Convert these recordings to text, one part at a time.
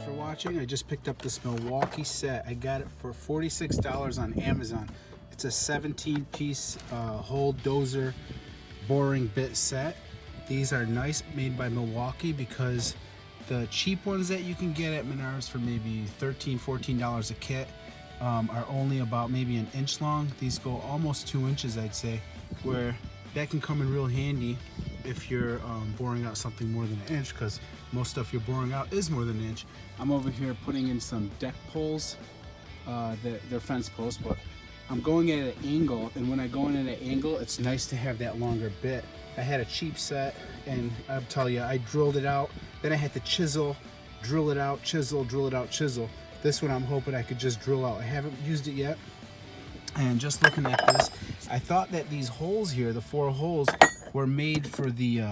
for watching. I just picked up this Milwaukee set. I got it for $46 on Amazon. It's a 17-piece hole dozer boring bit set. These are nice, made by Milwaukee, because the cheap ones that you can get at Menards for maybe $13, $14 a kit are only about maybe an inch long. These go almost 2 inches, I'd say, where that can come in real handy if you're boring out something more than an inch, because most stuff you're boring out is more than an inch. I'm over here putting in some deck poles. They're fence posts, but I'm going at an angle, and when I go in at an angle, it's nice to have that longer bit. I had a cheap set, and I'll tell you, I drilled it out, then I had to chisel, drill it out, chisel, drill it out, chisel. This one I'm hoping I could just drill out. I haven't used it yet, and just looking at this, I thought that these holes here, the 4 holes, were made for the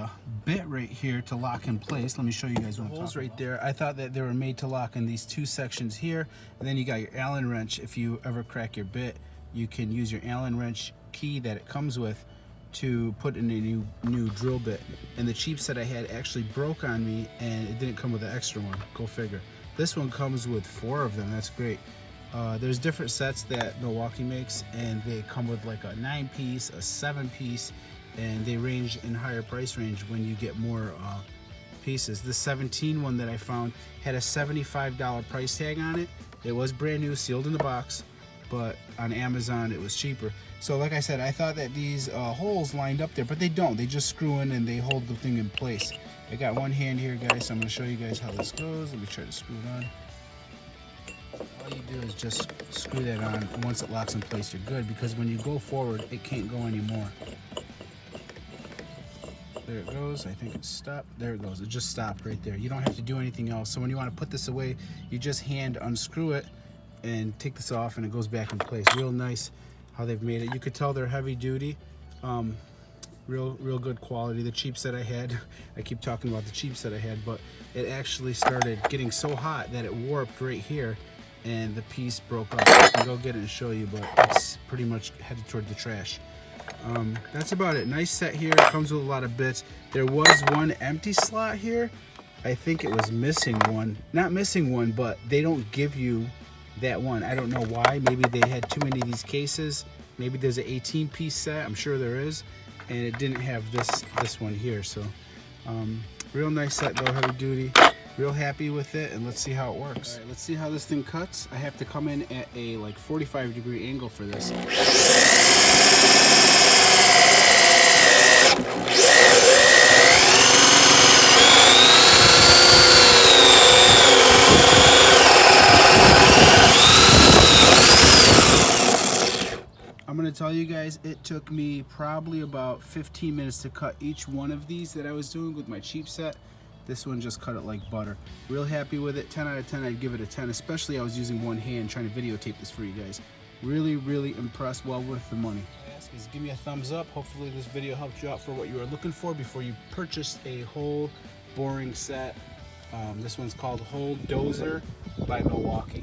bit right here to lock in place. Let me show you guys what I'm talking right there. I thought that they were made to lock in these 2 sections here, and then you got your Allen wrench. If you ever crack your bit, you can use your Allen wrench key that it comes with to put in a new drill bit. And the cheap set I had actually broke on me, and it didn't come with an extra one. Go figure. This one comes with 4 of them. That's great. There's different sets that Milwaukee makes, and they come with like a 9-piece, a 7-piece, and they range in higher price range when you get more pieces. The 17 one that I found had a $75 price tag on it. It was brand new, sealed in the box, but on Amazon it was cheaper. So like I said, I thought that these holes lined up there, but they don't. They just screw in and they hold the thing in place. I got one hand here, guys, so I'm going to show you guys how this goes. Let me try to screw it on. All you do is just screw that on, and once it locks in place, you're good, because when you go forward, it can't go anymore. There it goes. I think it's stopped. There it goes. It just stopped right there. You don't have to do anything else. So when you want to put this away, you just hand unscrew it and take this off, and it goes back in place. Real nice how they've made it. You could tell they're heavy duty. Real good quality. The cheap set I had, I keep talking about the cheap set I had, but it actually started getting so hot that it warped right here, and the piece broke off. I can go get it and show you, but it's pretty much headed toward the trash. That's about it. Nice set here. It comes with a lot of bits. There was one empty slot here. I think it was missing one. Not missing one, but they don't give you that one. I don't know why. Maybe they had too many of these cases. Maybe there's an 18-piece set. I'm sure there is, and it didn't have this one here. So real nice set though, heavy duty. Real happy with it, and let's see how it works. All right, let's see how this thing cuts. I have to come in at a like 45-degree angle for this. I'm gonna tell you guys, it took me probably about 15 minutes to cut each one of these that I was doing with my cheap set. This one just cut it like butter. Real happy with it. 10 out of 10, I'd give it a 10, especially I was using one hand trying to videotape this for you guys. Really impressed, well worth the money. Is give me a thumbs up. Hopefully this video helped you out for what you were looking for before you purchased a whole boring set. This one's called Hole Dozer by Milwaukee.